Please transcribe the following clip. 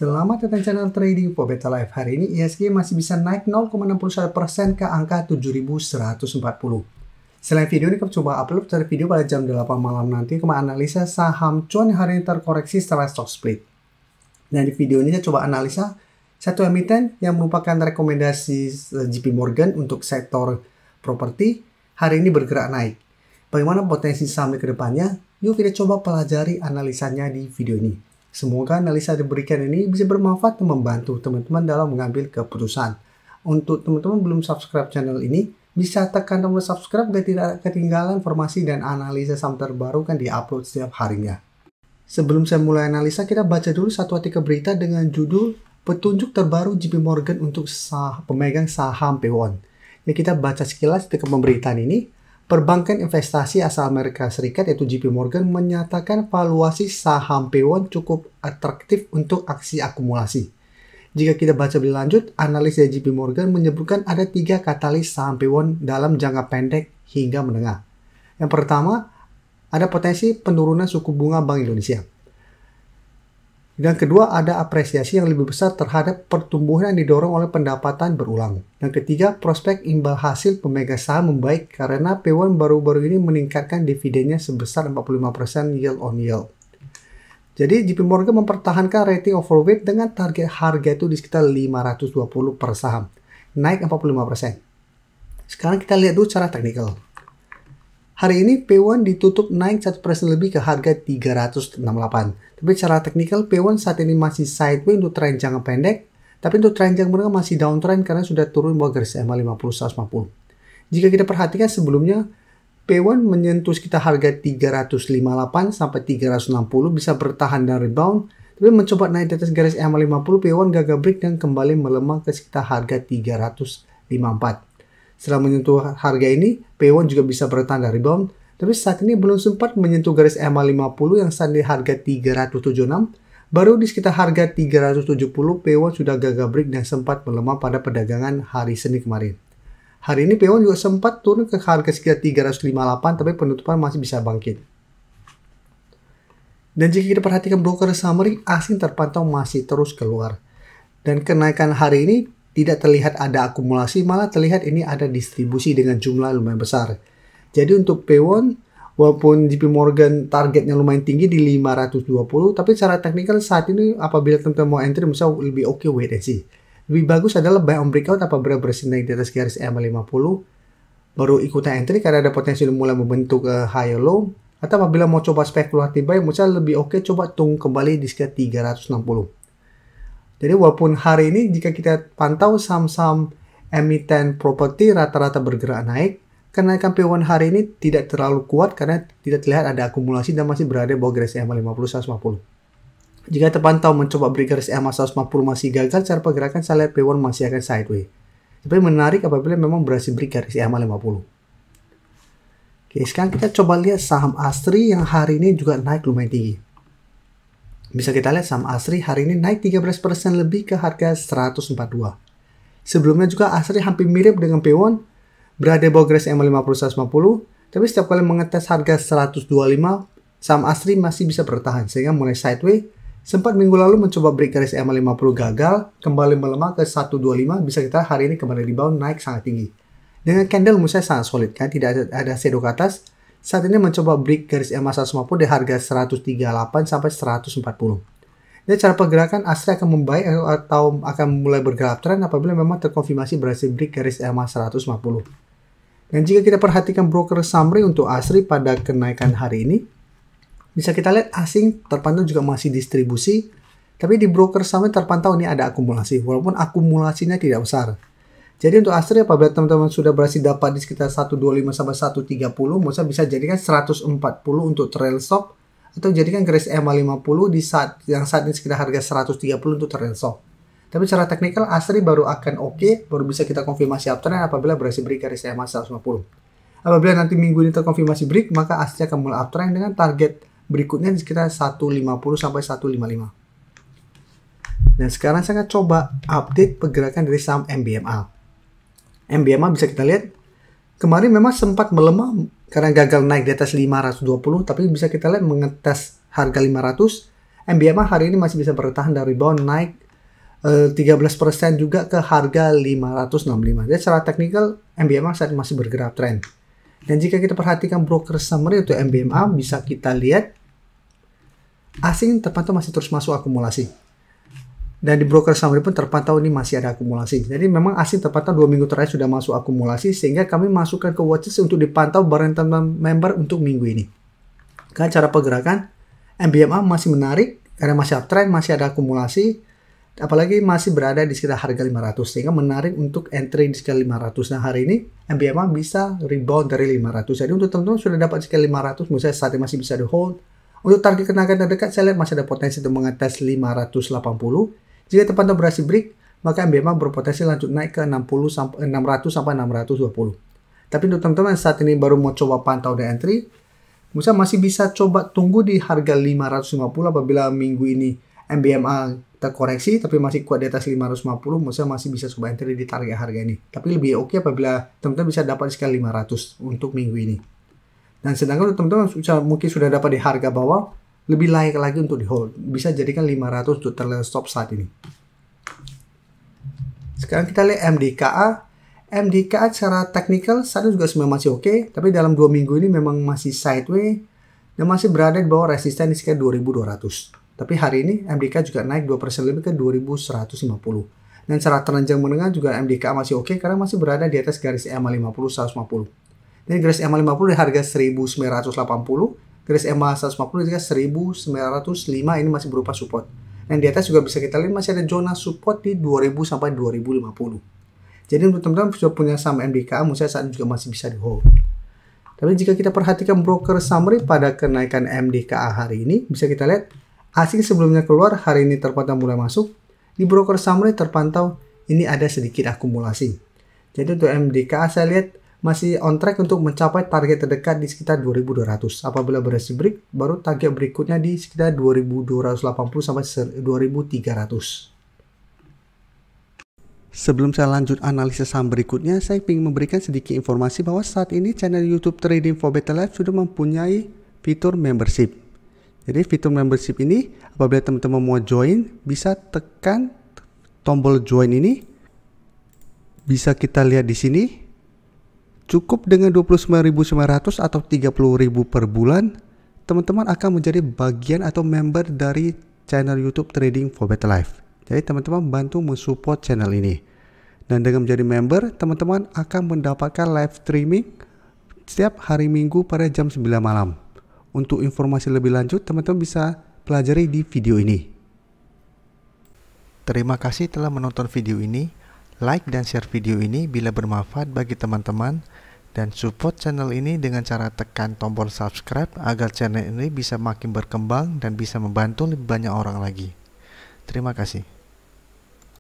Selamat datang channel Trading for Beta Life. Hari ini IHSG masih bisa naik 0,61% ke angka 7.140. Selain video ini, kami coba upload dari video pada jam 8 malam nanti ke analisa saham cuan yang hari ini terkoreksi setelah stock split. Dan di video ini saya coba analisa satu emiten yang merupakan rekomendasi JP Morgan untuk sektor properti hari ini bergerak naik. Bagaimana potensi sahamnya ke depannya? Yuk kita coba pelajari analisanya di video ini. Semoga analisa diberikan ini bisa bermanfaat dan membantu teman-teman dalam mengambil keputusan. Untuk teman-teman belum subscribe channel ini, bisa tekan tombol subscribe agar tidak ketinggalan informasi dan analisa saham terbaru kan diupload setiap harinya. Sebelum saya mulai analisa, kita baca dulu satu artikel berita dengan judul Petunjuk Terbaru JP Morgan untuk pemegang saham P1. Ya, kita baca sekilas artikel pemberitaan ini. Perbankan investasi asal Amerika Serikat yaitu JP Morgan menyatakan valuasi saham P1 cukup atraktif untuk aksi akumulasi. Jika kita baca lebih lanjut, analis dari JP Morgan menyebutkan ada 3 katalis saham P1 dalam jangka pendek hingga menengah. Yang pertama, ada potensi penurunan suku bunga Bank Indonesia. Dan kedua, ada apresiasi yang lebih besar terhadap pertumbuhan yang didorong oleh pendapatan berulang. Yang ketiga, prospek imbal hasil pemegang saham membaik karena P1 baru-baru ini meningkatkan dividennya sebesar 45% yield on yield. Jadi JP Morgan mempertahankan rating overweight dengan target harga itu di sekitar 520 per saham, naik 45%. Sekarang kita lihat dulu secara teknikal. Hari ini P1 ditutup naik 1% lebih ke harga 368. Tapi secara teknikal P1 saat ini masih sideways untuk tren jangka pendek. Tapi untuk tren jangka menengah masih downtrend karena sudah turun bawah garis EMA 50-150. Jika kita perhatikan sebelumnya P1 menyentuh sekitar harga 358 sampai 360 bisa bertahan dan rebound. Tapi mencoba naik di atas garis EMA 50 P1 gagal break dan kembali melemah ke sekitar harga 354. Setelah menyentuh harga ini, P1 juga bisa bertahan dan rebound, tapi saat ini belum sempat menyentuh garis EMA 50 yang saat ini harga 376, baru di sekitar harga 370, P1 sudah gagal break dan sempat melemah pada perdagangan hari Senin kemarin. Hari ini P1 juga sempat turun ke harga sekitar 358, tapi penutupan masih bisa bangkit. Dan jika kita perhatikan broker summary, asing terpantau masih terus keluar. Dan kenaikan hari ini tidak terlihat ada akumulasi, malah terlihat ini ada distribusi dengan jumlah lumayan besar. Jadi untuk P1, walaupun JP Morgan targetnya lumayan tinggi di 520, tapi secara teknikal saat ini apabila teman-teman mau entry, misalnya lebih oke wait and see. Lebih bagus adalah buy on breakout apabila berhasil naik di atas garis EMA 50, baru ikutan entry karena ada potensi mulai membentuk higher low, atau apabila mau coba spekulatif buy, misalnya lebih oke coba tunggu kembali di sekitar 360. Jadi walaupun hari ini jika kita pantau saham-saham emiten properti rata-rata bergerak naik, kenaikan P1 hari ini tidak terlalu kuat karena tidak terlihat ada akumulasi dan masih berada di bawah garis EMA 50-150. Jika terpantau mencoba break garis EMA 150 masih gagal, cara pergerakan saya lihat P1 masih akan sideways. Tapi menarik apabila memang berhasil break garis EMA 50. Oke, sekarang kita coba lihat saham Asri yang hari ini juga naik lumayan tinggi. Bisa kita lihat saham Asri hari ini naik 13% lebih ke harga 142. Sebelumnya juga Asri hampir mirip dengan P1, berada di bawah garis EMA 50-150, tapi setiap kali mengetes harga 125, saham Asri masih bisa bertahan, sehingga mulai sideways. Sempat minggu lalu mencoba break garis EMA 50 gagal, kembali melemah ke 125, bisa kita hari ini kembali rebound naik sangat tinggi. Dengan candle menurut saya sangat solid, kan tidak ada shadow ke atas. Saat ini mencoba break garis EMA 150 di harga 138 sampai 140. Dan cara pergerakan Asri akan membaik atau akan mulai bergerak tren apabila memang terkonfirmasi berhasil break garis EMA 150. Dan jika kita perhatikan broker summary untuk Asri pada kenaikan hari ini, bisa kita lihat asing terpantau juga masih distribusi, tapi di broker summary terpantau ini ada akumulasi, walaupun akumulasinya tidak besar. Jadi untuk Asri apabila teman-teman sudah berhasil dapat di sekitar 125 sampai 130, maksudnya bisa jadikan 140 untuk trail stop atau jadikan garis EMA 50 di saat ini sekitar harga 130 untuk trail stop. Tapi secara teknikal Asri baru akan oke, baru bisa kita konfirmasi uptrend apabila berhasil break garis EMA 150. Apabila nanti minggu ini terkonfirmasi break, maka Asri akan mulai uptrend dengan target berikutnya di sekitar 150 sampai 155. Dan sekarang saya akan coba update pergerakan dari saham MBMA. MBMA bisa kita lihat kemarin memang sempat melemah karena gagal naik di atas 520, tapi bisa kita lihat mengetes harga 500 MBMA hari ini masih bisa bertahan dari rebound naik 13% juga ke harga 565. Jadi secara teknikal MBMA saat masih bergerak tren. Dan jika kita perhatikan broker summary untuk MBMA, bisa kita lihat asing terpantau masih terus masuk akumulasi. Dan di broker summary pun terpantau ini masih ada akumulasi. Jadi memang asing terpantau 2 minggu terakhir sudah masuk akumulasi, sehingga kami masukkan ke watchlist untuk dipantau bareng teman member untuk minggu ini. Karena cara pergerakan MBMA masih menarik karena masih uptrend, masih ada akumulasi, apalagi masih berada di sekitar harga 500, sehingga menarik untuk entry di sekitar 500. Nah hari ini MBMA bisa rebound dari 500. Jadi untuk teman-teman sudah dapat sekitar 500, menurut saya saat ini masih bisa di hold. Untuk target kenaikan terdekat saya lihat masih ada potensi untuk mengatas 580. Jika terpantau berhasil break, maka MBMA berpotensi lanjut naik ke 600 sampai 620. Tapi untuk teman-teman saat ini baru mau coba pantau dan entry, Musa masih bisa coba tunggu di harga 550 apabila minggu ini MBMA terkoreksi tapi masih kuat di atas 550, Musa masih bisa coba entry di target harga ini. Tapi lebih oke apabila teman-teman bisa dapat sekitar 500 untuk minggu ini. Dan sedangkan teman-teman mungkin sudah dapat di harga bawah, lebih layak lagi untuk di hold. Bisa jadikan 500 untuk terlalu stop saat ini. Sekarang kita lihat MDKA. MDKA secara teknikal saat ini juga sebenarnya masih oke, tapi dalam 2 minggu ini memang masih sideways dan masih berada di bawah resisten di sekitar 2200. Tapi hari ini MDKA juga naik 2% lebih ke 2150. Dan secara telanjang menengah juga MDKA masih oke karena masih berada di atas garis EMA 50 150. Dan garis EMA 50 di harga 1980. Garis EMA 150 juga 1905 ini masih berupa support. Dan di atas juga bisa kita lihat masih ada zona support di 2000 sampai 2050. Jadi untuk teman-teman sudah punya saham MDKA, menurut saya saat ini juga masih bisa di hold. Tapi jika kita perhatikan broker summary pada kenaikan MDKA hari ini, bisa kita lihat asing sebelumnya keluar, hari ini terpantau mulai masuk. Di broker summary terpantau ini ada sedikit akumulasi. Jadi untuk MDKA saya lihat masih on track untuk mencapai target terdekat di sekitar 2200. Apabila berhasil break, baru target berikutnya di sekitar 2280 sampai 2300. Sebelum saya lanjut analisis saham berikutnya, saya ingin memberikan sedikit informasi bahwa saat ini channel YouTube Trading for Better Life sudah mempunyai fitur membership. Jadi fitur membership ini apabila teman-teman mau join, bisa tekan tombol join ini. Bisa kita lihat di sini. Cukup dengan 29.900 atau 30.000 per bulan, teman-teman akan menjadi bagian atau member dari channel YouTube Trading for Better Life. Jadi teman-teman bantu mensupport channel ini. Dan dengan menjadi member, teman-teman akan mendapatkan live streaming setiap hari Minggu pada jam 9 malam. Untuk informasi lebih lanjut, teman-teman bisa pelajari di video ini. Terima kasih telah menonton video ini. Like dan share video ini bila bermanfaat bagi teman-teman, dan support channel ini dengan cara tekan tombol subscribe agar channel ini bisa makin berkembang dan bisa membantu lebih banyak orang lagi. Terima kasih.